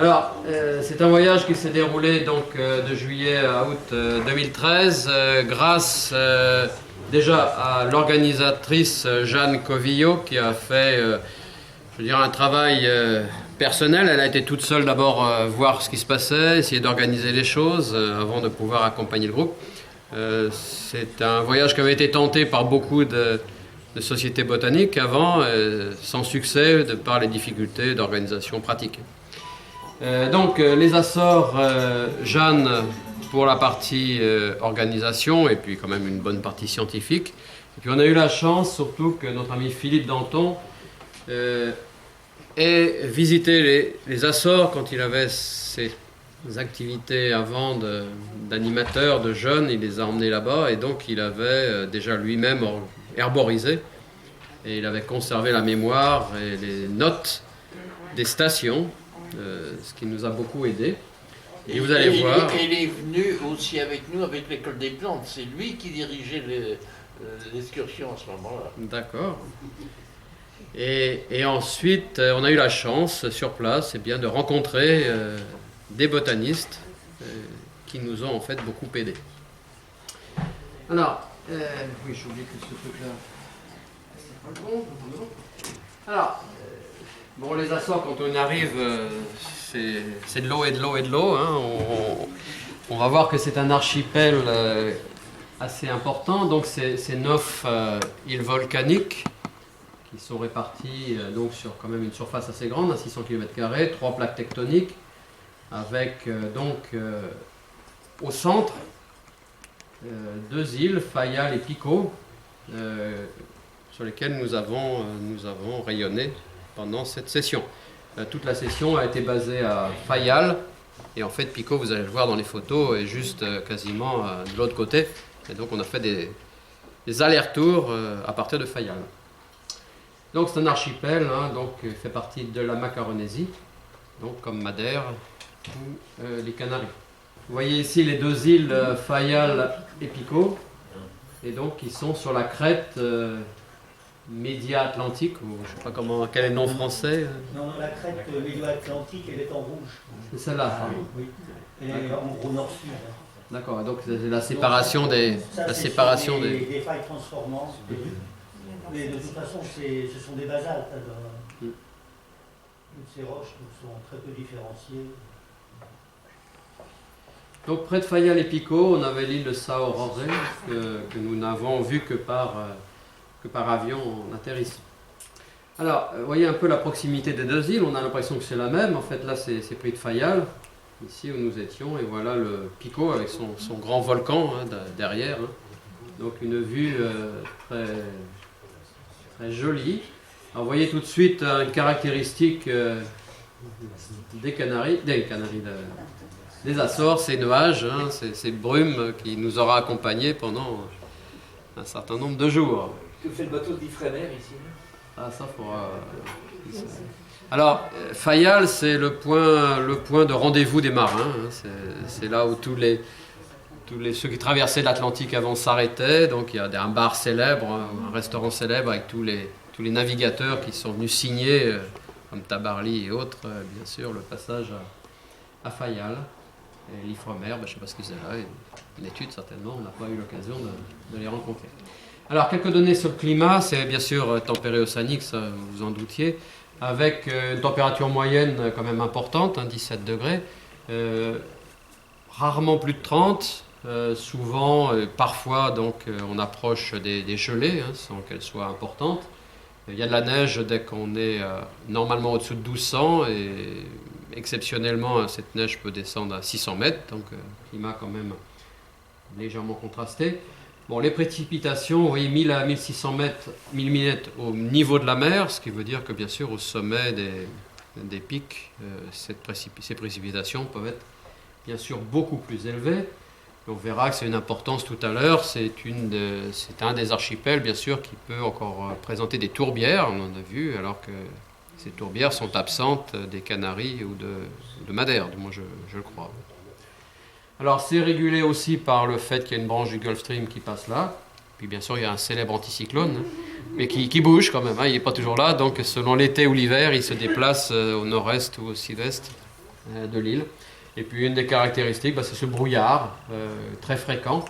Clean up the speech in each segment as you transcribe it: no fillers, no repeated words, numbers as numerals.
Alors, c'est un voyage qui s'est déroulé donc de juillet à août 2013 grâce déjà à l'organisatrice Jeanne Covillo qui a fait, je veux dire, un travail personnel. Elle a été toute seule d'abord voir ce qui se passait, essayer d'organiser les choses avant de pouvoir accompagner le groupe. C'est un voyage qui avait été tenté par beaucoup de sociétés botaniques avant, sans succès de par les difficultés d'organisation pratique. Donc les Açores, Jeanne pour la partie organisation et puis quand même une bonne partie scientifique. Et puis on a eu la chance surtout que notre ami Philippe Danton ait visité les Açores quand il avait ses activités avant d'animateur, de jeunes, il les a emmenés là-bas et donc il avait déjà lui-même herborisé et il avait conservé la mémoire et les notes des stations. Ce qui nous a beaucoup aidé. Et vous allez voir. Il est venu aussi avec nous avec l'école des plantes. C'est lui qui dirigeait l'excursion à ce moment-là. D'accord. Et ensuite, on a eu la chance sur place de rencontrer des botanistes qui nous ont en fait beaucoup aidés. Alors, oui, j'ai oublié que ce truc-là. C'est pas bon. Alors. Bon, les Açores, quand on y arrive, c'est de l'eau et de l'eau et de l'eau. Hein. On va voir que c'est un archipel assez important. Donc, c'est 9 îles volcaniques qui sont réparties donc, sur quand même une surface assez grande, à 600 km², 3 plaques tectoniques, avec au centre 2 îles, Fayal et Pico, sur lesquelles nous avons rayonné pendant cette session. Toute la session a été basée à Fayal et en fait Pico, vous allez le voir dans les photos, est juste quasiment de l'autre côté et donc on a fait des allers-retours à partir de Fayal. Donc c'est un archipel, hein, donc fait partie de la Macaronésie, donc comme Madère ou les Canaries. Vous voyez ici les 2 îles Fayal et Pico et donc qui sont sur la crête média-atlantique, ou je ne sais pas comment, quel est le nom français? Non, la crête médio-atlantique, elle est en rouge. C'est celle-là. Oui. Elle est en gros nord-sud. D'accord, donc c'est la séparation des... Ça, la séparation des failles transformantes. Mais de toute façon, ce sont des basaltes. Toutes ces roches sont très peu différenciées. Donc près de Fayal et Pico, on avait l'île de Sao Jorge, que nous n'avons vu que par avion en atterrissant. Alors, vous voyez un peu la proximité des 2 îles, on a l'impression que c'est la même. En fait, là, c'est près de Fayal, ici où nous étions, et voilà le Pico avec son grand volcan hein, derrière. Hein. Donc, une vue très, très jolie. Alors, vous voyez tout de suite une caractéristique des Açores, ces nuages, hein, ces brumes qui nous aura accompagnés pendant un certain nombre de jours. Que fait le bateau d'Ifremer ici? Ah, ça faudra. Alors, Fayal, c'est le point de rendez-vous des marins. Hein. C'est là où tous ceux qui traversaient l'Atlantique avant s'arrêtaient. Donc, il y a un bar célèbre, un restaurant célèbre avec tous les navigateurs qui sont venus signer, comme Tabarly et autres, bien sûr, le passage à Fayal. Et l'Ifremer, je ne sais pas ce qu'ils faisaient là, une étude certainement, on n'a pas eu l'occasion de les rencontrer. Alors, quelques données sur le climat, c'est bien sûr tempéré océanique, ça vous vous en doutiez, avec une température moyenne quand même importante, hein, 17 degrés, rarement plus de 30, souvent, parfois, donc, on approche des gelées, hein, sans qu'elles soient importantes. Il y a de la neige dès qu'on est normalement au-dessous de 1200, et exceptionnellement, cette neige peut descendre à 600 mètres, donc climat quand même légèrement contrasté. Bon, les précipitations, vous voyez 1000 à 1600 mm au niveau de la mer, ce qui veut dire que bien sûr au sommet des pics, ces précipitations peuvent être bien sûr beaucoup plus élevées. On verra que c'est une importance tout à l'heure, c'est un des archipels bien sûr qui peut encore présenter des tourbières, on en a vu, alors que ces tourbières sont absentes des Canaries ou de Madère, du moins je le crois. Alors c'est régulé aussi par le fait qu'il y a une branche du Gulf Stream qui passe là. Puis bien sûr il y a un célèbre anticyclone, mais qui bouge quand même, hein, il n'est pas toujours là, donc selon l'été ou l'hiver, il se déplace au nord-est ou au sud-est. de l'île. Et puis une des caractéristiques, c'est ce brouillard très fréquent,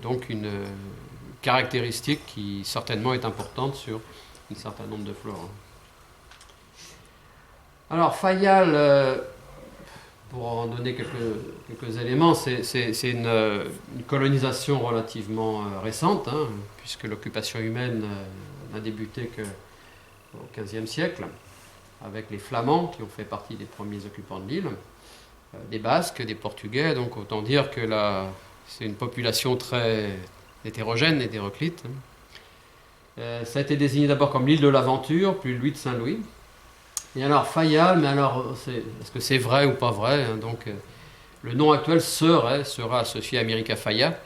donc une caractéristique qui certainement est importante sur un certain nombre de flores. Alors Fayal, pour en donner quelques éléments, c'est une colonisation relativement récente, hein, puisque l'occupation humaine n'a débuté qu'au XVe siècle, avec les Flamands qui ont fait partie des premiers occupants de l'île, des Basques, des Portugais, donc autant dire que c'est une population très hétérogène, hétéroclite. Ça a été désigné d'abord comme l'île de l'Aventure, puis l'île de Saint-Louis. Et alors Fayal, mais alors est-ce que c'est vrai ou pas vrai, hein, donc le nom actuel sera associé à América Faya.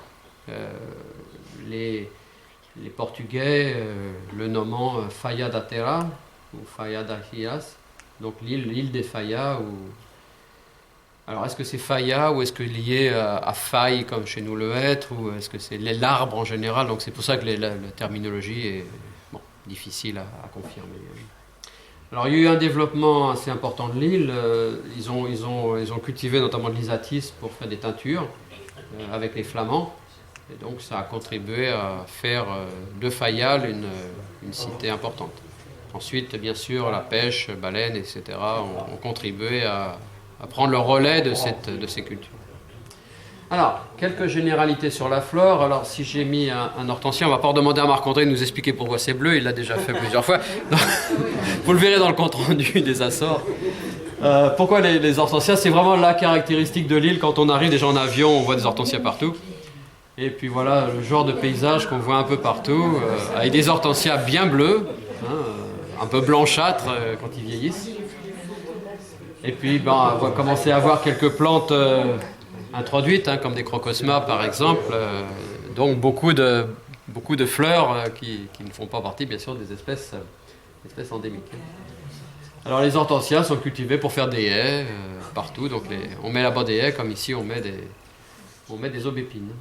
Les Portugais le nommant Faya da Terra ou Faya da Rias, donc l'île des Fayas. Alors est-ce que c'est Faya ou est-ce que lié à faille comme chez nous le hêtre, ou est-ce que c'est l'arbre en général? Donc c'est pour ça que la terminologie est difficile à confirmer. Alors il y a eu un développement assez important de l'île. Ils ont cultivé notamment de l'isatis pour faire des teintures avec les Flamands. Et donc ça a contribué à faire de Fayal une cité importante. Ensuite, bien sûr, la pêche, baleine, etc. ont contribué à prendre le relais de ces cultures. Alors, quelques généralités sur la flore. Alors, si j'ai mis un hortensia, on ne va pas demander à Marc-André de nous expliquer pourquoi c'est bleu, il l'a déjà fait plusieurs fois. Donc, vous le verrez dans le compte-rendu des Açores. Pourquoi les hortensias? C'est vraiment la caractéristique de l'île. Quand on arrive déjà en avion, on voit des hortensias partout. Et puis voilà, le genre de paysage qu'on voit un peu partout, avec des hortensias bien bleus, hein, un peu blanchâtres quand ils vieillissent. Et puis, on va commencer à voir quelques plantes introduites, hein, comme des crocosmas par exemple, donc beaucoup de fleurs qui ne font pas partie bien sûr des espèces endémiques. Alors les hortensias sont cultivées pour faire des haies partout, donc on met là-bas des haies comme ici on met des aubépines.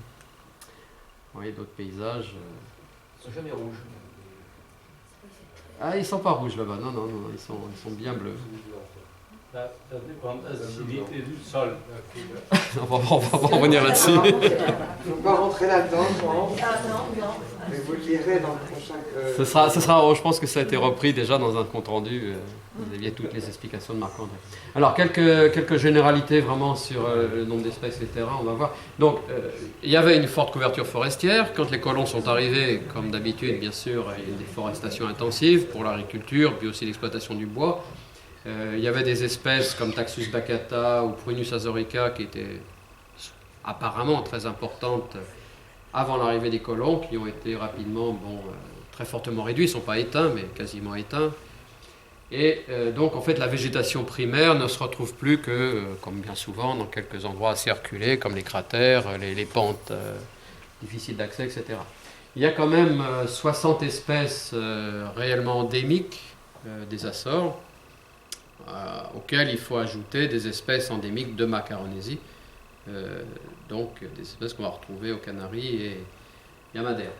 Vous voyez d'autres paysages. Ils sont jamais rouges. Ah, ils sont pas rouges là-bas, non, ils sont bien bleus. Ça dépend de l'acidité du sol. On va pas revenir là-dessus. Il ne faut pas rentrer là-dedans, je pense. Mais vous le lirez dans le prochain. Ce sera, je pense que ça a été repris déjà dans un compte-rendu. Vous aviez toutes les explications de Marc-André. Alors, quelques généralités vraiment sur le nombre d'espèces, etc. On va voir. Donc, il y avait une forte couverture forestière. Quand les colons sont arrivés, comme d'habitude, bien sûr, il y a eu des forestations intensives pour l'agriculture, puis aussi l'exploitation du bois. Il y avait des espèces comme Taxus baccata ou Prunus azorica qui étaient apparemment très importantes avant l'arrivée des colons, qui ont été rapidement très fortement réduits. Ils ne sont pas éteints, mais quasiment éteints. Et donc, en fait, la végétation primaire ne se retrouve plus que, comme bien souvent, dans quelques endroits assez reculés, comme les cratères, les pentes difficiles d'accès, etc. Il y a quand même 60 espèces réellement endémiques des Açores, auxquelles il faut ajouter des espèces endémiques de Macaronésie, donc des espèces qu'on va retrouver aux Canaries et à Madère.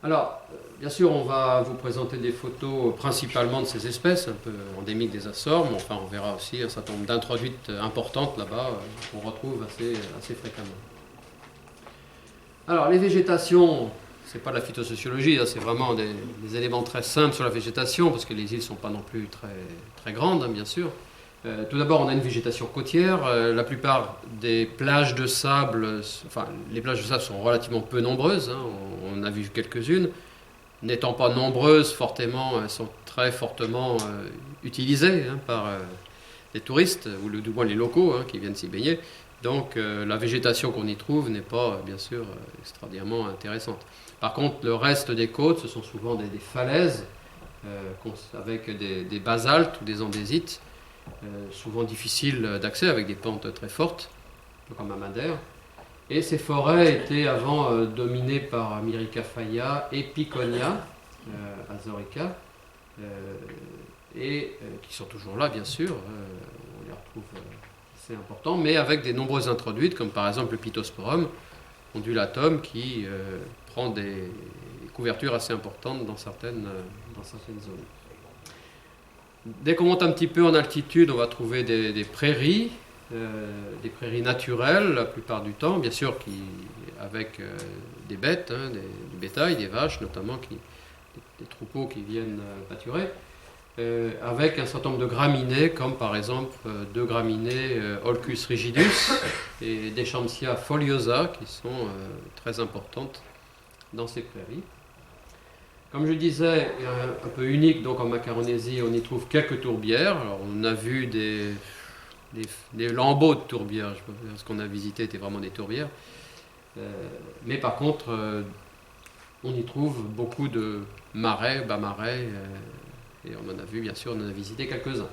Alors, bien sûr, on va vous présenter des photos principalement de ces espèces, un peu endémiques des Açores, mais enfin on verra aussi un certain nombre d'introduites importantes là-bas qu'on retrouve assez fréquemment. Alors, les végétations, c'est pas de la phytosociologie, c'est vraiment des éléments très simples sur la végétation, parce que les îles ne sont pas non plus très grandes, hein, bien sûr. Tout d'abord, on a une végétation côtière. La plupart des plages de sable, les plages de sable sont relativement peu nombreuses, hein, on a vu quelques-unes. N'étant pas nombreuses, fortement, elles sont très fortement utilisées hein, par les touristes, ou du moins les locaux hein, qui viennent s'y baigner. Donc la végétation qu'on y trouve n'est pas, bien sûr, extraordinairement intéressante. Par contre, le reste des côtes, ce sont souvent des falaises avec des basaltes ou des andésites, souvent difficiles d'accès, avec des pentes très fortes, comme à Madère. Et ces forêts étaient avant dominées par Myrica Faya et Piconia azorica, et qui sont toujours là, bien sûr, on les retrouve assez importants, mais avec des nombreuses introduites, comme par exemple le Pittosporum ondulatum, qui prend des couvertures assez importantes dans certaines zones. Dès qu'on monte un petit peu en altitude, on va trouver des prairies naturelles la plupart du temps, bien sûr avec des bêtes, hein, du bétail, des vaches notamment, des troupeaux qui viennent pâturer, avec un certain nombre de graminées, comme par exemple deux graminées Holcus rigidus et Deschamtia foliosa, qui sont très importantes dans ces prairies. Comme je disais, un peu unique donc en Macaronésie, on y trouve quelques tourbières. Alors, on a vu des lambeaux de tourbières, ce qu'on a visité était vraiment des tourbières. Mais par contre, on y trouve beaucoup de marais, bas-marais, et on en a vu, bien sûr, on en a visité quelques-uns.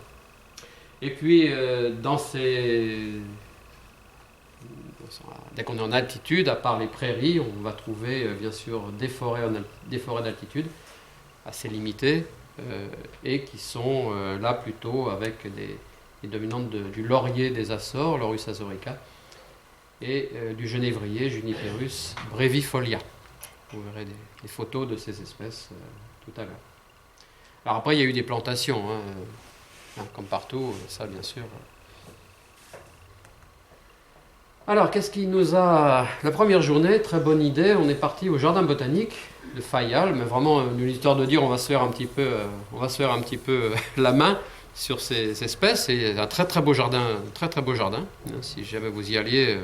Et puis, dès qu'on est en altitude, à part les prairies, on va trouver, bien sûr, des forêts d'altitude, assez limitées, et qui sont là plutôt avec les dominantes du laurier des Açores, Laurus azorica, et du genévrier, Juniperus brevifolia. Vous verrez des photos de ces espèces tout à l'heure. Alors après, il y a eu des plantations, comme partout, ça bien sûr. Alors, qu'est-ce qui nous a... La première journée, très bonne idée, on est parti au jardin botanique de Fayal, mais vraiment, l'histoire de dire, on va se faire un petit peu la main sur ces espèces. C'est un très très beau jardin, Si jamais vous y alliez,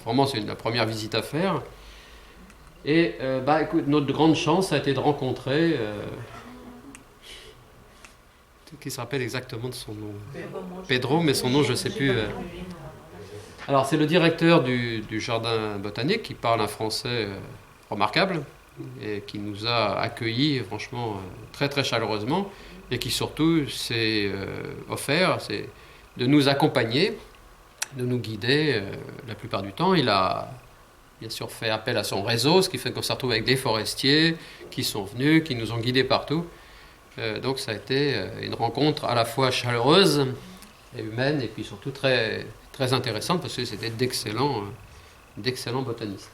vraiment, c'est la première visite à faire. Et écoute, notre grande chance, ça a été de rencontrer... qui se rappelle exactement de son nom. Pedro, mais son nom, je ne sais plus. Alors, c'est le directeur du jardin botanique qui parle un français remarquable et qui nous a accueillis, franchement, très très chaleureusement et qui surtout s'est offert de nous accompagner, de nous guider la plupart du temps. Il a bien sûr fait appel à son réseau, ce qui fait qu'on s'est retrouvé avec des forestiers qui sont venus, qui nous ont guidés partout. Donc ça a été une rencontre à la fois chaleureuse et humaine, et puis surtout très, très intéressante, parce que c'était d'excellents botanistes.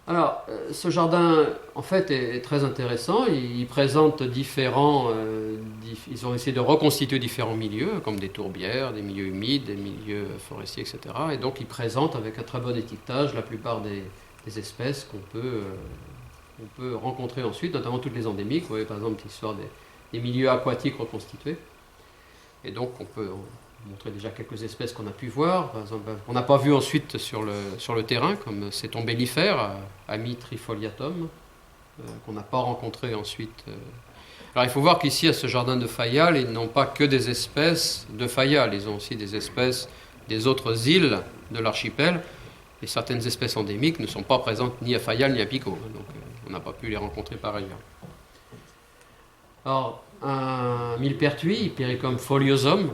Alors, ce jardin, en fait, est très intéressant. Il présente ils ont essayé de reconstituer différents milieux, comme des tourbières, des milieux humides, des milieux forestiers, etc. Et donc, il présente avec un très bon étiquetage la plupart des espèces qu'on peut rencontrer ensuite, notamment toutes les endémiques. Vous voyez par exemple l'histoire des milieux aquatiques reconstitués. Et donc on peut montrer déjà quelques espèces qu'on a pu voir. Par exemple, on n'a pas vu ensuite sur le terrain, comme ces tombellifères, Amitrifoliatum, qu'on n'a pas rencontré ensuite. Alors il faut voir qu'ici, à ce jardin de Fayal, ils n'ont pas que des espèces de Fayal, ils ont aussi des espèces des autres îles de l'archipel. Et certaines espèces endémiques ne sont pas présentes ni à Fayal ni à Pico. Donc on n'a pas pu les rencontrer par ailleurs. Alors, un millepertuis, Hypericum foliosum,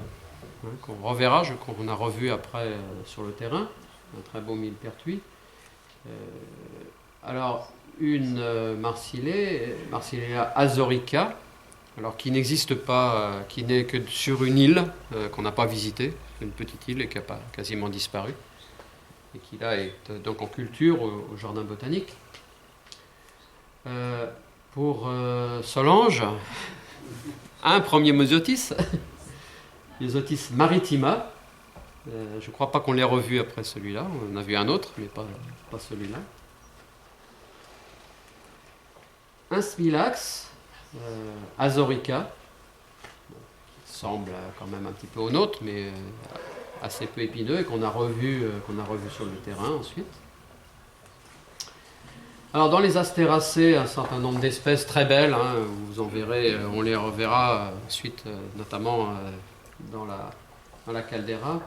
qu'on reverra, qu'on a revu après sur le terrain. Un très beau millepertuis. Alors, une Marsilea azorica, alors qui n'existe pas, qui n'est que sur une île qu'on n'a pas visitée, une petite île et qui a quasiment disparu, et qui là est donc en culture au jardin botanique. Pour Solange, un premier Myosotis, Myosotis maritima. Je ne crois pas qu'on l'ait revu après celui-là. On en a vu un autre, mais pas celui-là. Un Smilax, azorica, qui semble quand même un petit peu au nôtre, mais assez peu épineux, et qu'on a revu sur le terrain ensuite. Alors dans les astéracées, un certain nombre d'espèces très belles, vous en verrez, on les reverra ensuite, notamment dans la caldeira,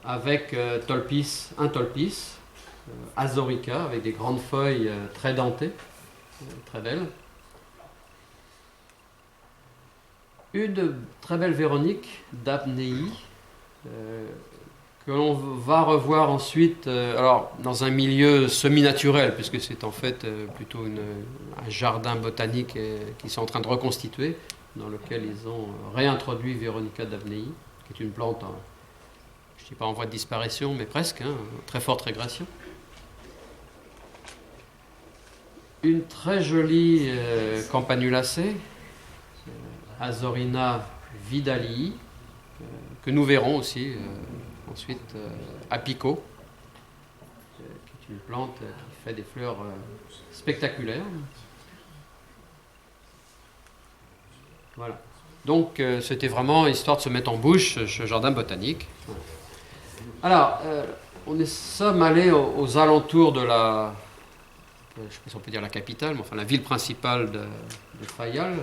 avec un tolpis, azorica, avec des grandes feuilles très dentées, très belles. Une très belle Véronique d'Apnéi, que l'on va revoir ensuite alors, dans un milieu semi-naturel, puisque c'est en fait plutôt un jardin botanique qu'ils sont en train de reconstituer, dans lequel ils ont réintroduit Veronica d'Apnéi, qui est une plante, je ne dis pas en voie de disparition, mais presque, très forte régression. Une très jolie Campanulacée, Azorina vidalii, que nous verrons aussi ensuite apicot, qui est une plante qui fait des fleurs spectaculaires. Voilà. Donc c'était vraiment histoire de se mettre en bouche ce jardin botanique. Alors, sommes allés aux alentours de la, je ne sais pas si on peut dire la capitale, mais enfin la ville principale de Fayal,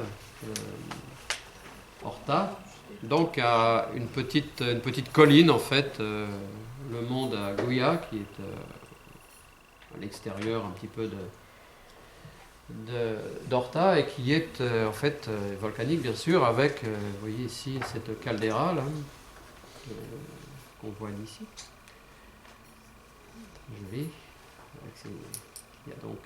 Horta, donc à une petite colline en fait, le mont d'Aguya, qui est à l'extérieur un petit peu d'Horta et qui est en fait volcanique bien sûr, avec, vous voyez ici cette caldeira là, qu'on voit ici. Joli. Il y a donc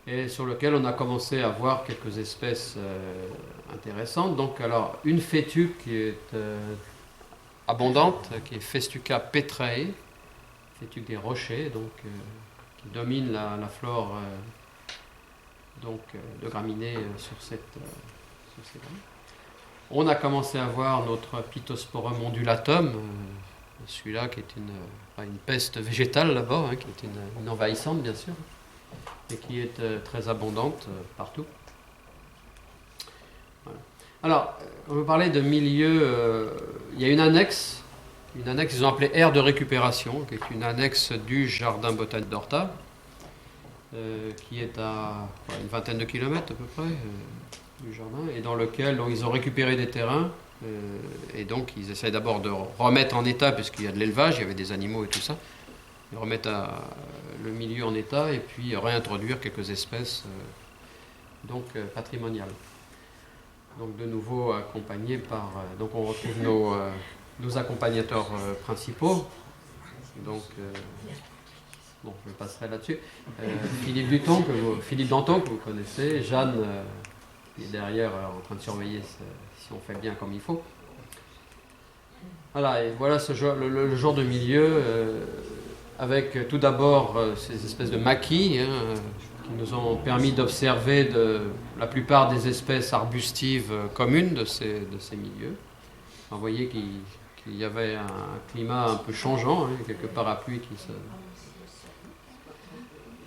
et sur lequel on a commencé à voir quelques espèces intéressantes. Donc alors une fétuque qui est abondante, qui est Festuca petrae, fétuque des rochers, donc qui domine la flore de graminées sur ces graines. On a commencé à voir notre Pittosporum ondulatum, celui-là qui est une peste végétale là-bas, qui est une envahissante bien sûr, et qui est très abondante partout. Voilà. Alors, on veut parler de milieu, il y a une annexe, ils ont appelée aire de récupération, qui est une annexe du jardin botanique d'Horta, qui est à une vingtaine de kilomètres à peu près du jardin, et dans lequel donc, ils ont récupéré des terrains, et donc ils essaient d'abord de remettre en état, puisqu'il y a de l'élevage, il y avait des animaux et tout ça, ils remettent le milieu en état, et puis réintroduire quelques espèces patrimoniales. Donc de nouveau accompagnés par... donc on retrouve nos accompagnateurs principaux. Donc, je passerai là-dessus. Philippe Danton, que vous connaissez, Jeanne, qui est derrière en train de surveiller si on fait bien comme il faut. Voilà, et voilà le genre de milieu, avec tout d'abord ces espèces de maquis, qui nous ont permis d'observer la plupart des espèces arbustives communes de ces milieux. Vous voyez qu'il y avait un climat un peu changeant, quelques parapluies qui se...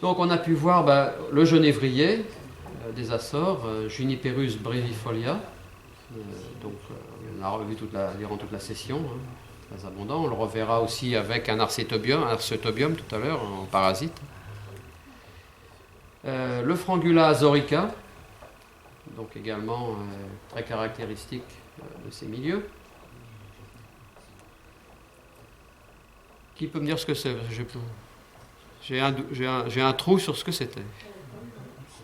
Donc on a pu voir le genévrier des Açores, Juniperus brevifolia, on a revu durant toute la session, très abondant. On le reverra aussi avec un arcetobium tout à l'heure, en parasite. Le Frangula azorica, donc également très caractéristique de ces milieux. Qui peut me dire ce que c'est? J'ai un trou sur ce que c'était.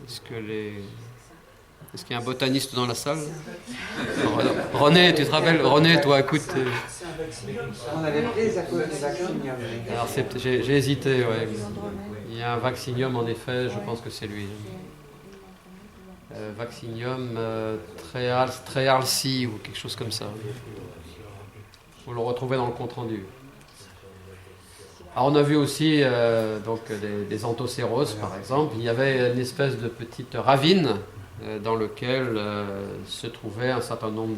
Est-ce qu'il y a un botaniste dans la salle? René, tu te rappelles? René, toi, écoute. On avait pris à cause du vaccinium. Alors, j'ai hésité, ouais. Il y a un vaccinium, en effet, je pense que c'est lui. Vaccinium trehalsi ou quelque chose comme ça. Vous le retrouvez dans le compte-rendu. Alors on a vu aussi des anthocéros par exemple. Il y avait une espèce de petite ravine dans laquelle se trouvaient un certain nombre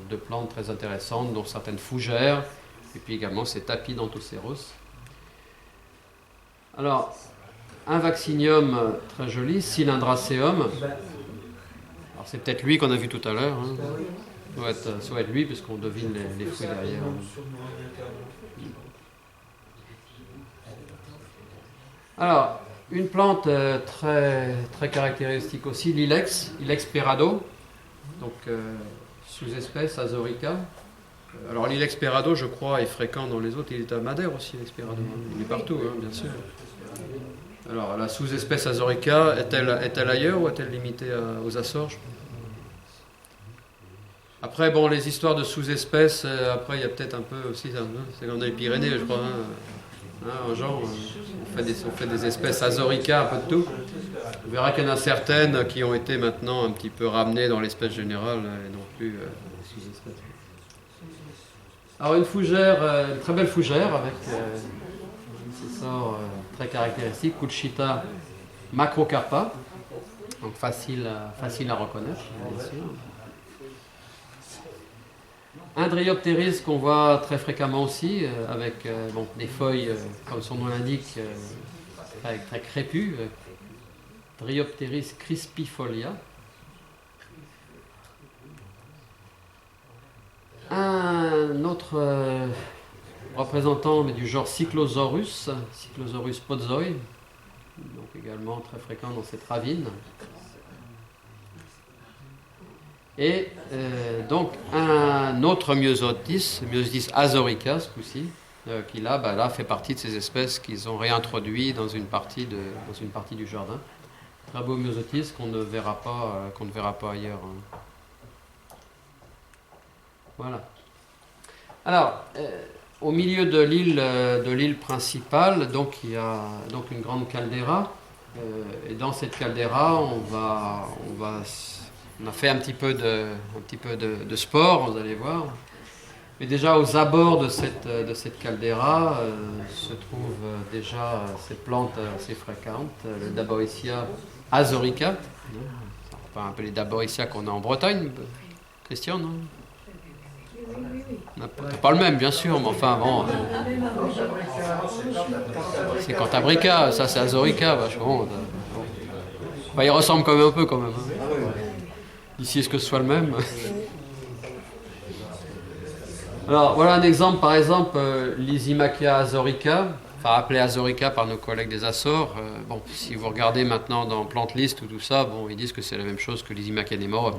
de plantes très intéressantes, dont certaines fougères, et puis également ces tapis d'anthocéros. Alors, un vaccinium très joli, Cylindраceum. Alors c'est peut-être lui qu'on a vu tout à l'heure. Ça doit être lui, puisqu'on devine les fruits derrière. Alors, une plante très, très caractéristique aussi, l'ilex perado, donc sous-espèce azorica. Alors l'ilex perado, je crois, est fréquent dans les autres, il est à Madère aussi, l'ilex perado, il est partout, bien sûr. Alors la sous-espèce azorica, est-elle ailleurs ou est-elle limitée aux Açores? Après, bon, les histoires de sous-espèces, après il y a peut-être un peu aussi, c'est comme dans les Pyrénées, je crois, en genre, on fait des espèces azorica, un peu de tout. On verra qu'il y en a certaines qui ont été maintenant un petit peu ramenées dans l'espèce générale et non plus sous-espèces. Alors une fougère, une très belle fougère avec ces sorts très caractéristiques, Cuchita macrocarpa. Donc facile à reconnaître, bien sûr. Un Dryopteris qu'on voit très fréquemment aussi, avec des feuilles, comme son nom l'indique, très crépues. Dryopteris crispifolia. Un autre représentant du genre Cyclosaurus podzoi, donc également très fréquent dans cette ravine. Et donc un autre Myosotis azorica, ce coup-ci, qui là fait partie de ces espèces qu'ils ont réintroduit dans une partie du jardin. Très beau Myosotis qu'on ne verra pas ailleurs. Voilà. Alors, au milieu de l'île principale, donc il y a donc une grande caldeira, et dans cette caldeira, on a fait un petit peu de sport, vous allez voir. Mais déjà aux abords de cette caldeira se trouvent déjà ces plantes assez fréquentes, le Daboecia azorica. C'est un peu les Daboecia qu'on a en Bretagne, Christian, non? Pas le même, bien sûr, mais enfin bon. C'est Cantabrica, ça c'est Azorica, vachement. Bah, il ressemble quand même un peu, quand même. Ici, est-ce que ce soit le même? Alors, voilà un exemple, par exemple, Lysimachia azorica, enfin appelé azorica par nos collègues des Açores. Si vous regardez maintenant dans Plante List ou tout ça, ils disent que c'est la même chose que Lysimachia nemorum.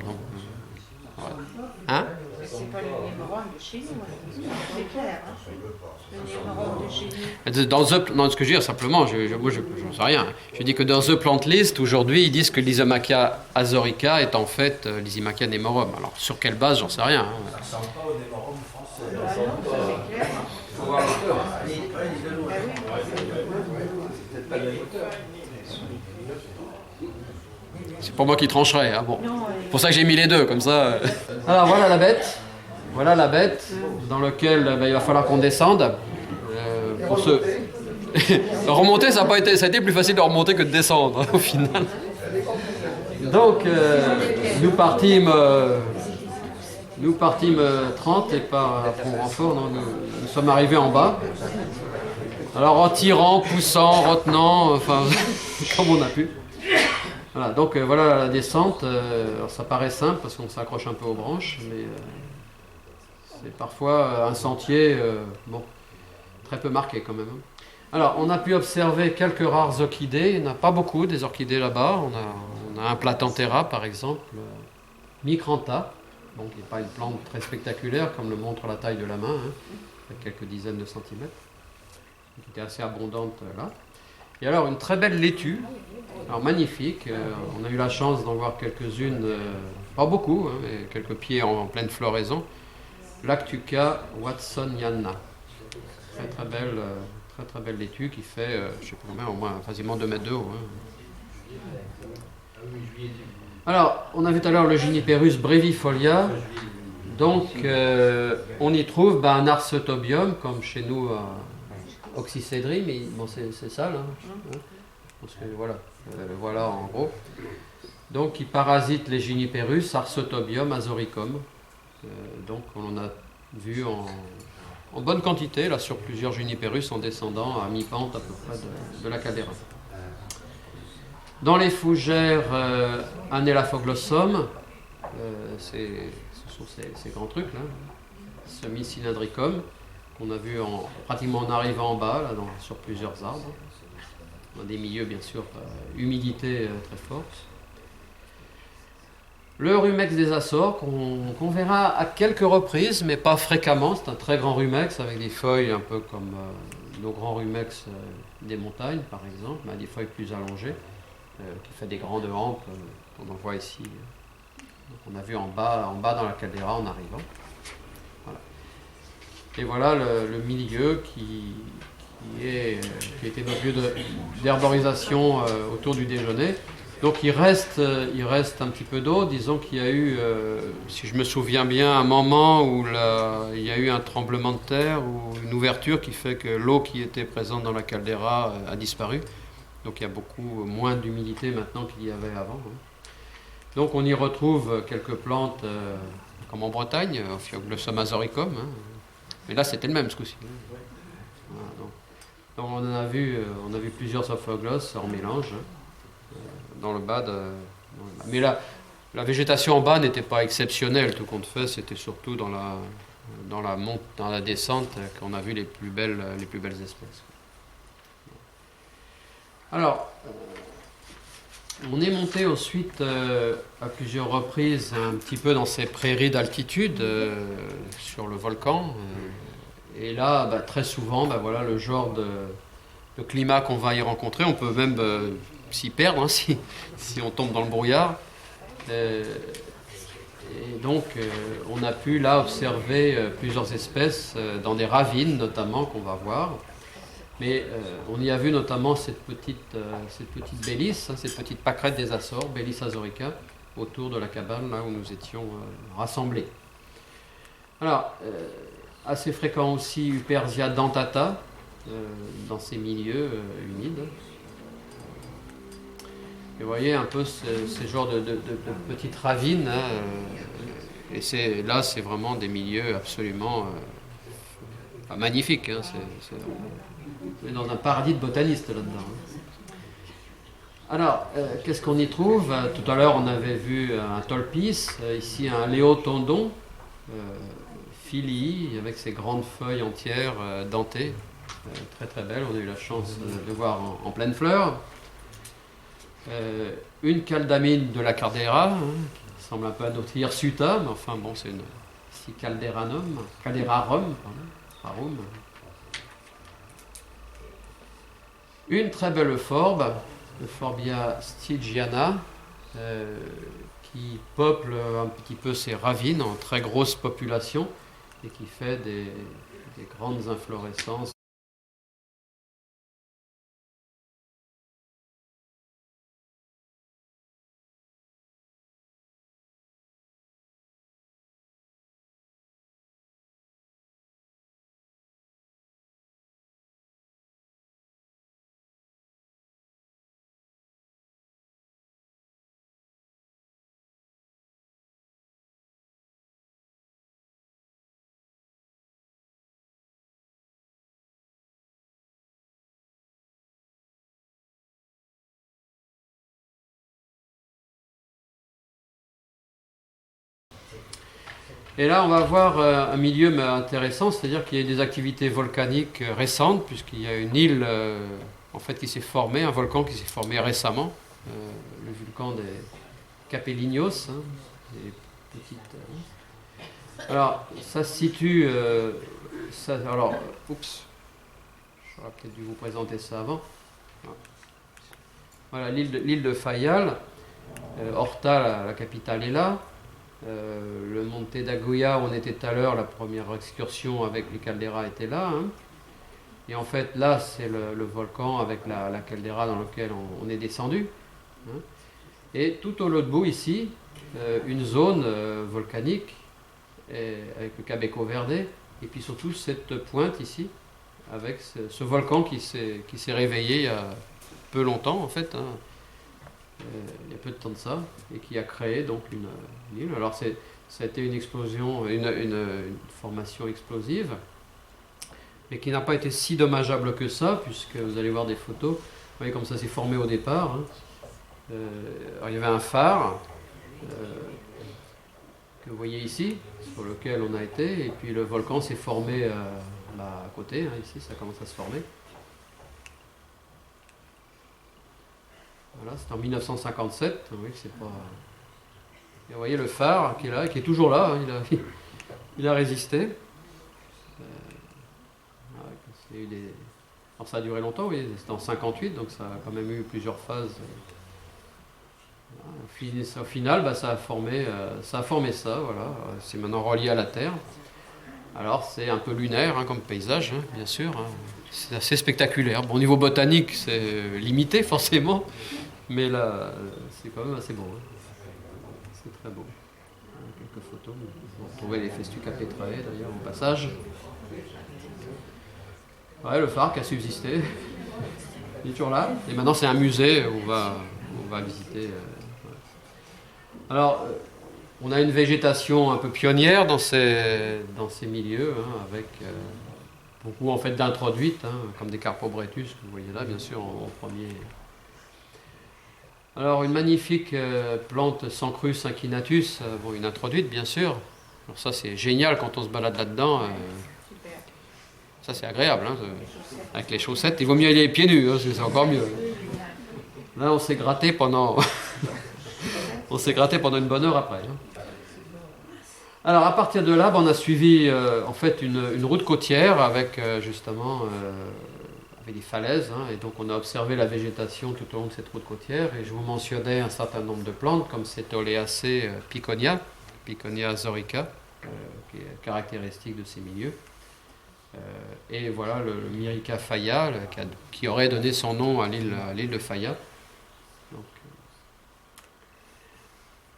Hein? C'est pas le némorum de chez nous, c'est clair. Le némorum de chez nous. Non, ce que je veux dire, simplement, je n'en sais rien. Je dis que dans The Plant List, aujourd'hui, ils disent que Lysimachia azorica est en fait Lysimachia nemorum. Alors, sur quelle base, j'en sais rien. Ça ressemble pas au némorum français. C'est clair. Il faut voir l'auteur. Peut-être pas le même auteur. C'est pour moi qui trancherai. Bon. C'est pour ça que j'ai mis les deux, comme ça. Alors, voilà la bête. Voilà la bête dans laquelle il va falloir qu'on descende. Pour remonter, ça a été plus facile de remonter que de descendre, au final. Donc, nous partîmes 30 et par Pont Renfort, nous sommes arrivés en bas. Alors, en tirant, poussant, retenant, enfin, comme on a pu. Voilà, donc voilà la descente. Alors, ça paraît simple parce qu'on s'accroche un peu aux branches, mais c'est parfois un sentier très peu marqué quand même. Alors, on a pu observer quelques rares orchidées. Il n'y en a pas beaucoup des orchidées là-bas. On a un Platanthera, par exemple, Micrantha, donc qui n'est pas une plante très spectaculaire, comme le montre la taille de la main, quelques dizaines de centimètres, qui était assez abondante là. Et alors, une très belle laitue, alors magnifique. On a eu la chance d'en voir quelques-unes, pas beaucoup, mais quelques pieds en pleine floraison. Lactuca watsoniana. Très belle laitue qui fait, je ne sais pas combien, au moins quasiment 2 mètres de haut. Alors, on a vu tout à l'heure le Juniperus brevifolia. Donc, on y trouve un Arcetobium, comme chez nous, Oxycédrie, mais c'est ça, là. Parce que, voilà en gros. Donc, il parasite les Juniperus, Arcetobium azoricum. Donc, on en a vu en bonne quantité, là, sur plusieurs Juniperus, en descendant à mi-pente à peu près de la caldeira. Dans les fougères, Anelaphoglossom, ce sont ces grands trucs là, semi-cylindricum, qu'on a vu pratiquement en arrivant en bas, là, sur plusieurs arbres, dans des milieux bien sûr humidité très forte. Le rumex des Açores, qu'on verra à quelques reprises, mais pas fréquemment. C'est un très grand rumex avec des feuilles un peu comme nos grands rumex des montagnes, par exemple, mais des feuilles plus allongées, qui fait des grandes hampes, on en voit ici. Donc on a vu en bas dans la caldeira en arrivant. Voilà. Et voilà le milieu qui était notre lieu d'herborisation autour du déjeuner. Donc il reste un petit peu d'eau. Disons qu'il y a eu, si je me souviens bien, un moment où il y a eu un tremblement de terre ou une ouverture qui fait que l'eau qui était présente dans la caldeira a disparu. Donc il y a beaucoup moins d'humidité maintenant qu'il y avait avant. Donc on y retrouve quelques plantes comme en Bretagne, Ophioglossom azoricum, hein. Mais là c'était le même ce coup-ci. Voilà, donc on a vu plusieurs Ophiogloss en mélange dans le bas mais la végétation en bas n'était pas exceptionnelle, tout compte fait, c'était surtout dans la descente qu'on a vu les plus belles espèces. Alors, on est monté ensuite à plusieurs reprises un petit peu dans ces prairies d'altitude sur le volcan. Et là, très souvent, voilà le genre de climat qu'on va y rencontrer. On peut même s'y perdre hein, si on tombe dans le brouillard. Et donc, on a pu là observer plusieurs espèces dans des ravines notamment qu'on va voir. Mais on y a vu notamment cette petite bélisse, hein, cette petite pâquerette des Açores, Bellis azorica, autour de la cabane là où nous étions rassemblés. Alors, assez fréquent aussi Upersia dentata dans ces milieux humides. Et vous voyez un peu ces genres de petites ravines. Hein, et là, c'est vraiment des milieux absolument magnifiques. Hein, on est dans un paradis de botanistes là-dedans. Hein. Alors, qu'est-ce qu'on y trouve ? Tout à l'heure, on avait vu un tolpis, ici un léotondon, filii, avec ses grandes feuilles entières dentées, très très belles. On a eu la chance de voir en pleine fleur. Une caldamine de la Caldera, hein, qui ressemble un peu à notre hirsuta, mais enfin bon, c'est une Calderarum, rarum. Une très belle euphorbia, Euphorbia stygiana, qui peuple un petit peu ces ravines en très grosse population et qui fait des grandes inflorescences. Et là, on va voir un milieu intéressant, c'est-à-dire qu'il y a des activités volcaniques récentes, puisqu'il y a une île en fait, qui s'est formée, un volcan qui s'est formé récemment, le volcan des Capeliños, hein, des petites. Alors, ça se situe. J'aurais peut-être dû vous présenter ça avant. Voilà, l'île de Fayal, Horta, la capitale, est là. Le Monte d'Aguya où on était tout à l'heure, la première excursion avec les calderas était là. Hein. Et en fait, là, c'est le volcan avec la caldeira dans lequel on est descendu. Hein. Et tout au l'autre bout, ici, une zone volcanique avec le Cabeco Verde. Et puis surtout, cette pointe ici, avec ce volcan qui s'est réveillé il y a peu longtemps, en fait. Hein. Il y a peu de temps de ça, et qui a créé donc une île. Alors ça a été une explosion, une formation explosive, mais qui n'a pas été si dommageable que ça, puisque vous allez voir des photos, vous voyez comme ça s'est formé au départ. Hein. Alors il y avait un phare que vous voyez ici, sur lequel on a été, et puis le volcan s'est formé à côté, hein, ici ça commence à se former. Voilà, c'est en 1957, oui, c'est pas. Et vous voyez le phare qui est là, qui est toujours là, hein, il a résisté. Alors ça a duré longtemps, oui, c'était en 58, donc ça a quand même eu plusieurs phases. Voilà. Au final, ça a formé ça, voilà. C'est maintenant relié à la Terre. Alors c'est un peu lunaire hein, comme paysage, hein, bien sûr. Hein. C'est assez spectaculaire. Bon, au niveau botanique, c'est limité forcément. Mais là, c'est quand même assez beau. Hein. C'est très beau. Quelques photos. Vous retrouvez les Festuca petrae d'ailleurs au passage. Ouais, le phare qui a subsisté. Il est toujours là. Et maintenant, c'est un musée où on va visiter. Alors, on a une végétation un peu pionnière dans ces milieux, hein, avec beaucoup en fait d'introduites, hein, comme des Carpobretus que vous voyez là, bien sûr, en premier. Alors, une magnifique plante Sancrus inclinatus, bon, une introduite, bien sûr. Alors ça, c'est génial quand on se balade là-dedans. Ça, c'est agréable, hein, avec les chaussettes. Il vaut mieux aller les pieds nus, hein, c'est encore mieux. Là, on s'est gratté pendant... on s'est gratté pendant une bonne heure après. Hein. Alors, à partir de là, on a suivi en fait une route côtière avec justement avec des falaises. Hein, et donc, on a observé la végétation tout au long de cette route côtière. Et je vous mentionnais un certain nombre de plantes, comme cette Oléacée piconia, Piconia azorica, qui est caractéristique de ces milieux. Et voilà le Myrica Faya, qui aurait donné son nom à l'île de Faya. Donc,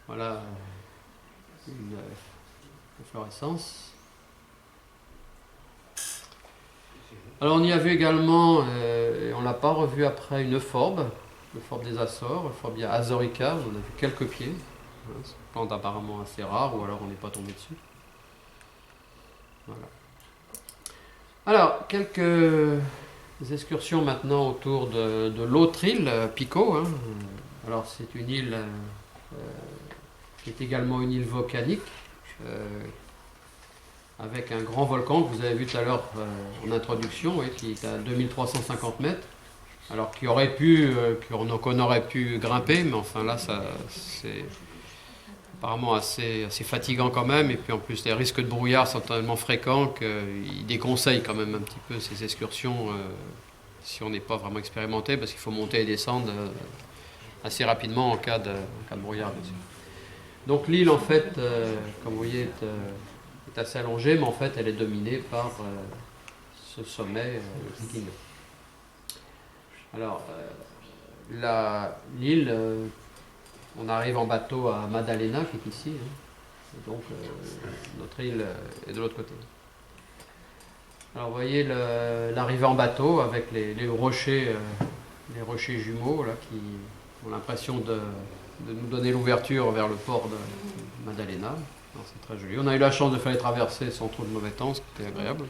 voilà une inflorescence. Alors on y a vu également, et on ne l'a pas revu après, une euphorbes, l'euphorbes des Açores, Euphorbia azorica, on a vu quelques pieds. C'est une plante apparemment assez rare, ou alors on n'est pas tombé dessus. Voilà. Alors, quelques excursions maintenant autour de l'autre île, Pico. Hein. Alors, c'est une île qui est également une île volcanique, avec un grand volcan que vous avez vu tout à l'heure en introduction, qui est à 2350 mètres. Alors, qu'on aurait pu grimper, mais enfin là, c'est apparemment assez fatigant quand même, et puis en plus les risques de brouillard sont tellement fréquents qu'ils déconseillent quand même un petit peu ces excursions si on n'est pas vraiment expérimenté, parce qu'il faut monter et descendre assez rapidement en cas de brouillard. Bien sûr. Donc l'île en fait, comme vous voyez, est assez allongée, mais en fait elle est dominée par ce sommet Piquigno. Alors l'île... on arrive en bateau à Maddalena, qui est ici. Hein. Et donc, notre île est de l'autre côté. Alors, vous voyez l'arrivée en bateau avec les rochers jumeaux, là, qui ont l'impression de nous donner l'ouverture vers le port de Maddalena. C'est très joli. On a eu la chance de faire les traverser sans trop de mauvais temps, ce qui était agréable.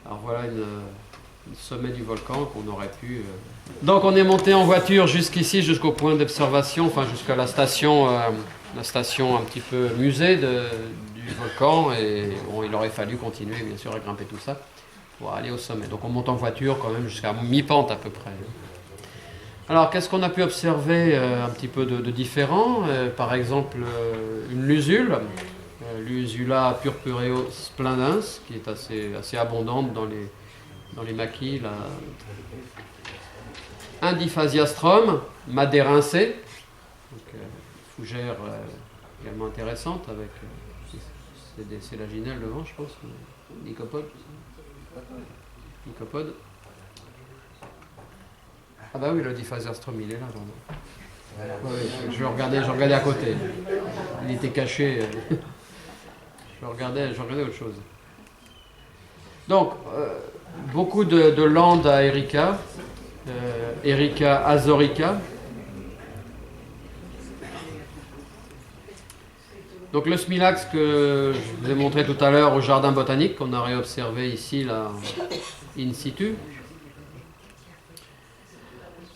Alors, voilà le sommet du volcan qu'on aurait pu... Donc on est monté en voiture jusqu'ici, jusqu'au point d'observation, enfin jusqu'à la station un petit peu musée du volcan, et bon, il aurait fallu continuer bien sûr à grimper tout ça pour aller au sommet. Donc on monte en voiture quand même jusqu'à mi-pente à peu près. Alors qu'est-ce qu'on a pu observer un petit peu de différent, par exemple une lusule, l'Usula purpureo splendens, qui est assez abondante dans les maquis, là. Indiphasiastrum, madérincé, fougère également intéressante avec des sélaginelles devant, je pense, lycopodes. Ah bah oui, le Diphasiastrum, il est là, vraiment. Ouais, je regardais à côté. Il était caché. Je regardais autre chose. Donc, beaucoup de landes à Erica. Erica azorica. Donc le smilax que je vous ai montré tout à l'heure au jardin botanique, qu'on a réobservé ici, là, in situ.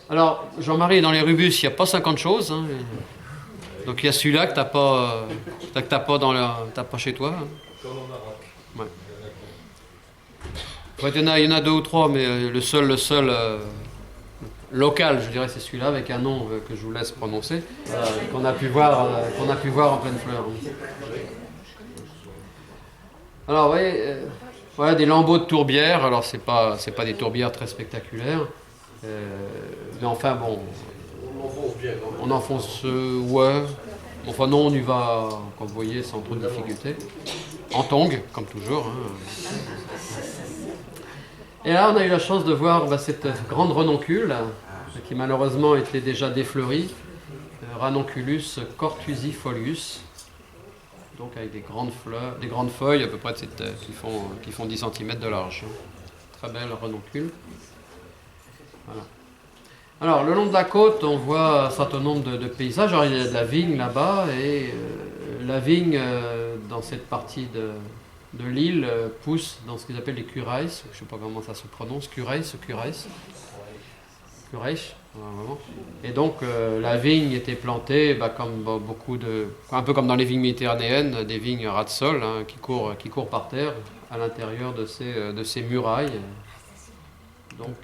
Alors, Jean-Marie, dans les rubus, il n'y a pas 50 choses. Hein. Donc il y a celui-là que t'as pas chez toi. Hein. Comme au Maroc. Ouais. Ouais, il y en a 2 ou 3, mais le seul local, je dirais, c'est celui-là, avec un nom que je vous laisse prononcer, qu'on a pu voir en pleine fleur. Alors, vous voyez, voilà des lambeaux de tourbières. Alors, c'est pas des tourbières très spectaculaires, mais enfin bon, on enfonce, ouais. Enfin non, on y va, comme vous voyez, sans trop de difficulté, en tongs, comme toujours. Hein. Et là, on a eu la chance de voir cette grande renoncule, qui malheureusement était déjà défleurie, Ranunculus cortusifolius, donc avec des grandes feuilles à peu près qui font 10 cm de large. Très belle renoncule. Voilà. Alors, le long de la côte, on voit un certain nombre de paysages. Alors, il y a de la vigne là-bas, et la vigne, dans cette partie de l'île, pousse dans ce qu'ils appellent les cureilles. Je ne sais pas comment ça se prononce, cureilles. Et donc, la vigne était plantée, comme un peu comme dans les vignes méditerranéennes, des vignes ras de sol, hein, qui courent par terre à l'intérieur de ces murailles. Donc,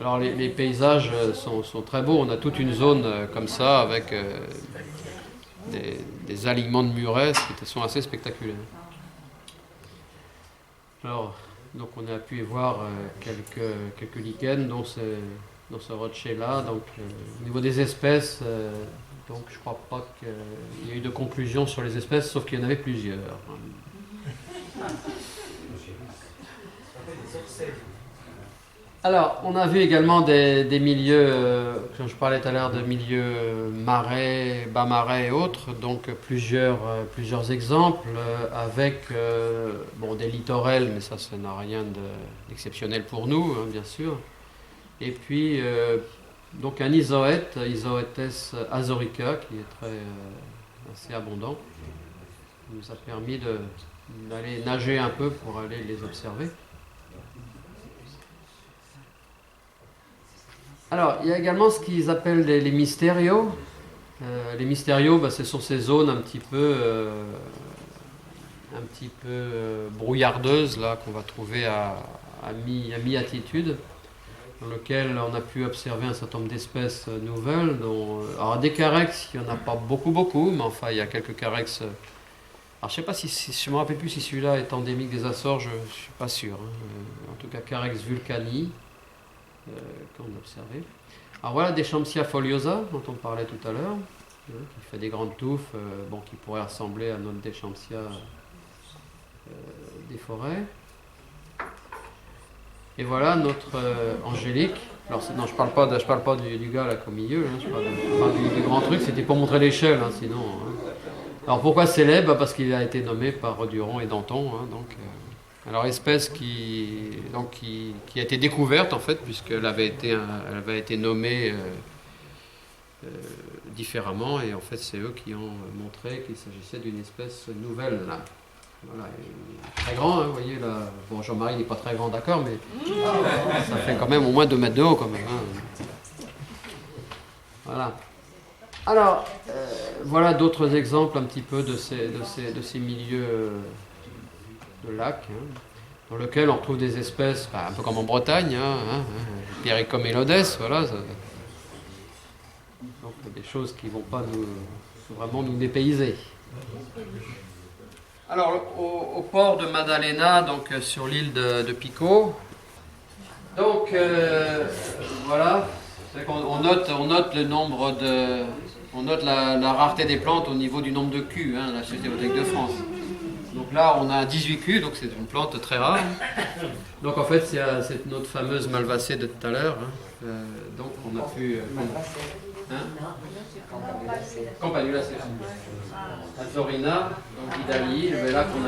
alors les paysages sont très beaux. On a toute une zone comme ça avec des alignements de murets qui sont assez spectaculaires. Alors, donc on a pu y voir quelques lichens dans ce rocher-là. Donc, au niveau des espèces, donc je ne crois pas qu'il y ait eu de conclusion sur les espèces, sauf qu'il y en avait plusieurs. Alors, on a vu également des milieux, quand je parlais tout à l'heure de milieux marais, bas marais et autres, donc plusieurs exemples avec des littorels, mais ça n'a rien d'exceptionnel pour nous, hein, bien sûr. Et puis, donc un isoète, Isoetes azorica, qui est assez abondant, qui nous a permis d'aller nager un peu pour aller les observer. Alors, il y a également ce qu'ils appellent les mystérios. Les mystérios, ce sont ces zones un petit peu brouillardeuses là, qu'on va trouver à mi-altitude, dans lequel on a pu observer un certain nombre d'espèces nouvelles. Alors des carex, il n'y en a pas beaucoup, mais enfin il y a quelques carex. Alors je ne sais pas je ne me rappelle plus si celui-là est endémique des Açores, je ne suis pas sûr. Hein. En tout cas, carex vulcani, qu'on a observé. Alors voilà des Champsia foliosa, dont on parlait tout à l'heure, qui fait des grandes touffes, qui pourraient ressembler à notre Deschampsia des forêts. Et voilà notre angélique. Alors non, je parle pas du gars là au milieu, hein, je parle du grand truc. C'était pour montrer l'échelle, hein, sinon. Hein. Alors pourquoi célèbre? Parce qu'il a été nommé par Duron et Danton. Hein, alors espèce qui a été découverte en fait, puisqu'elle avait été nommée différemment, et en fait c'est eux qui ont montré qu'il s'agissait d'une espèce nouvelle là. Voilà, très grand, hein, vous voyez là. Bon, Jean-Marie n'est pas très grand, d'accord, mais ça fait quand même au moins 2 mètres de haut quand même. Hein. Voilà. Alors, voilà d'autres exemples un petit peu de ces milieux de lacs, hein, dans lesquels on retrouve des espèces, un peu comme en Bretagne, Pericomélodes, voilà. Donc des choses qui ne vont pas vraiment nous dépayser. Alors, au port de Maddalena, donc sur l'île de Pico, donc voilà, on note le nombre on note la rareté des plantes au niveau du nombre de culs, hein, la Société botanique de France. Donc là, on a 18 culs, donc c'est une plante très rare. Donc en fait, c'est notre fameuse malvacée de tout à l'heure. Hein. Donc on a pu... Campanulacea. Azorina, donc Idali, là qu'on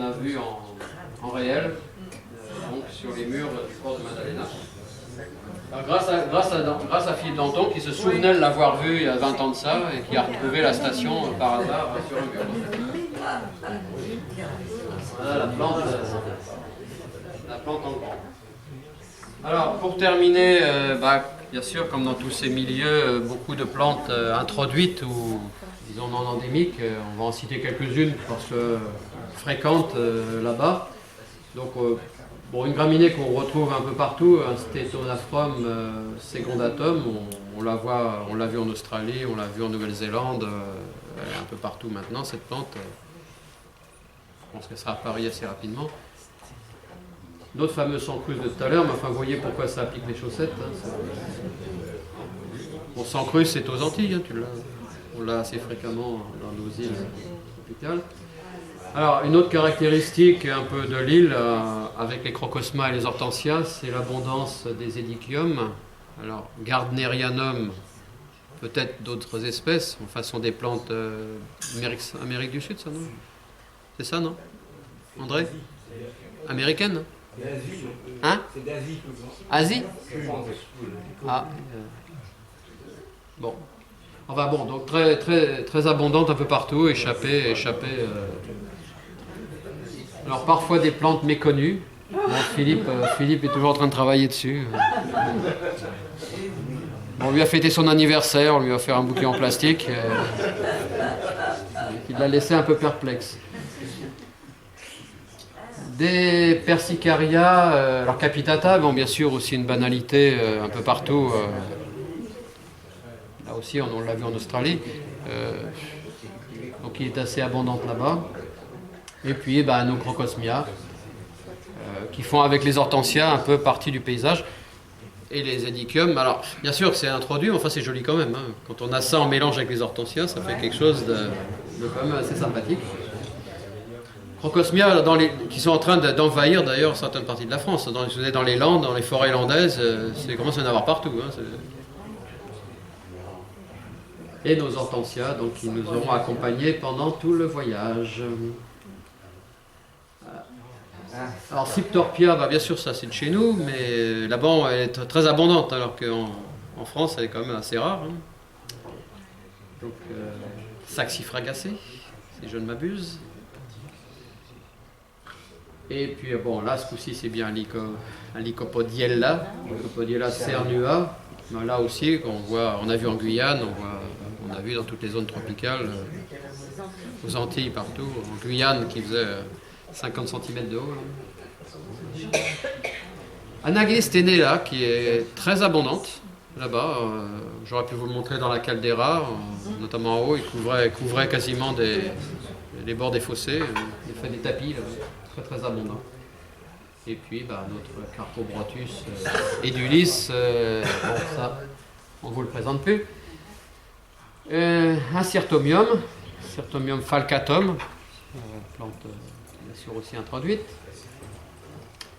a vu en réel, donc sur les murs du port de Maddalena. Alors, grâce à Philippe Danton, qui se souvenait de l'avoir vu il y a 20 ans de ça, et qui a retrouvé la station par hasard sur un mur. Voilà la plante en grand. Alors pour terminer, bien sûr, comme dans tous ces milieux, beaucoup de plantes introduites ou disons non endémiques. On va en citer quelques-unes parce que fréquentes là-bas. Donc, une graminée qu'on retrouve un peu partout, un Stetonastrum secondatum, on l'a vu en Australie, on l'a vu en Nouvelle-Zélande, elle est un peu partout maintenant cette plante. Je pense qu'elle sera apparue assez rapidement. D'autres fameux sancrus de tout à l'heure, mais enfin, vous voyez pourquoi ça pique les chaussettes. Hein, bon, sancrus, c'est aux Antilles, hein, on l'a assez fréquemment dans nos îles tropicales. Alors, une autre caractéristique un peu de l'île, avec les crocosmas et les hortensias, c'est l'abondance des édiciums. Alors, Gardnerianum, peut-être d'autres espèces, enfin, sont des plantes Amérique du Sud, ça, non? C'est ça, non? André? Américaine? Hein? C'est d'Asie. Asie? Ah. Bon. Enfin bon, donc très, très, très abondante un peu partout, échappée. Alors parfois des plantes méconnues. Bon, Philippe est toujours en train de travailler dessus. On lui a fêté son anniversaire, on lui a offert un bouquet en plastique. Il l'a laissé un peu perplexe. Des Persicaria, alors Capitata, bon, bien sûr aussi une banalité un peu partout. Là aussi, on l'a vu en Australie. Donc il est assez abondante là-bas. Et puis nos Crocosmia, qui font avec les hortensias un peu partie du paysage. Et les Hedychium, alors bien sûr que c'est introduit, mais enfin c'est joli quand même. Hein. Quand on a ça en mélange avec les hortensias, ça fait quelque chose de quand même assez sympathique. Crocosmia qui sont en train d'envahir d'ailleurs certaines parties de la France. Dans les Landes, dans les forêts landaises, c'est commence à y en avoir partout. Hein. Et nos hortensias, donc, qui nous auront accompagnés pendant tout le voyage. Alors Cyptorpia, bien sûr ça c'est de chez nous, mais là-bas elle est très abondante, alors qu'en France elle est quand même assez rare. Hein. Donc Saxifragacée, si je ne m'abuse. Et puis bon, là ce coup-ci c'est bien un Lycopodiella cernua. Là aussi on a vu en Guyane, on a vu dans toutes les zones tropicales, aux Antilles partout, en Guyane qui faisait 50 cm de haut. Anagesténea qui est très abondante là-bas. J'aurais pu vous le montrer dans la caldeira, notamment en haut. Il couvrait quasiment les bords des fossés. Il fait des tapis là, très très abondants. Et puis notre Carpobrotus edulis, ça on ne vous le présente plus. Un Cyrtomium falcatum, plante bien sûr aussi introduite.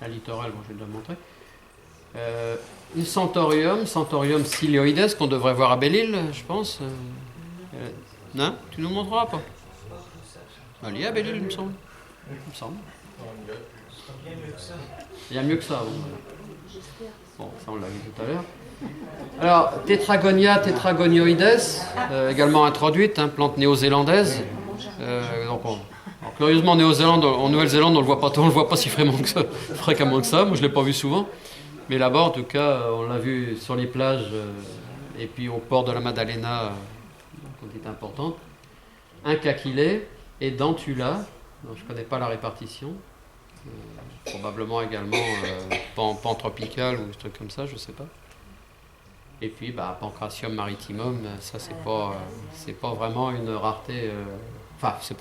La littorale, je vais le montrer. Une Centorium cilioides, qu'on devrait voir à Belle-Île, je pense. Non, tu nous montreras pas? Elle est à Belle-Île, il me semble. Il y a mieux que ça. Bon, ça on l'a vu tout à l'heure. Alors, Tetragonia tetragonioides, également introduite, plante néo-zélandaise. Alors, curieusement, en Nouvelle-Zélande, on le voit pas si fréquemment que ça. Moi, je l'ai pas vu souvent, mais là-bas, en tout cas, on l'a vu sur les plages et puis au port de la Maddalena, quantité importante. Un Caquilé et Dentula. Donc, je connais pas la répartition. Probablement également pantropical ou des trucs comme ça, je sais pas. Et puis Pancratium maritimum, ça c'est pas vraiment une rareté. Enfin, c'est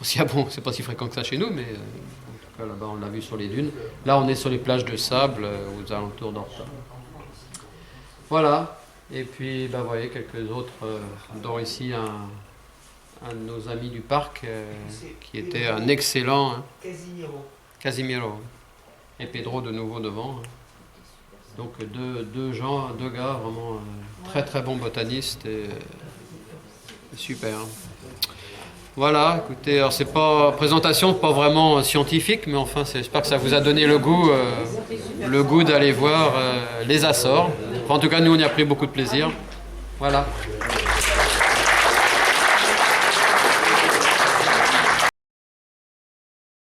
pas si fréquent que ça chez nous, mais en tout cas là-bas on l'a vu sur les dunes. Là on est sur les plages de sable aux alentours d'Horta. Voilà. Et puis vous voyez quelques autres, dont ici un de nos amis du parc qui était un excellent Casimiro. Et Pedro de nouveau devant. Donc deux gars vraiment très très bons botanistes et super. Voilà, écoutez, alors c'est pas présentation pas vraiment scientifique, mais enfin j'espère que ça vous a donné le goût d'aller voir les Açores. Enfin, en tout cas nous on y a pris beaucoup de plaisir. Voilà.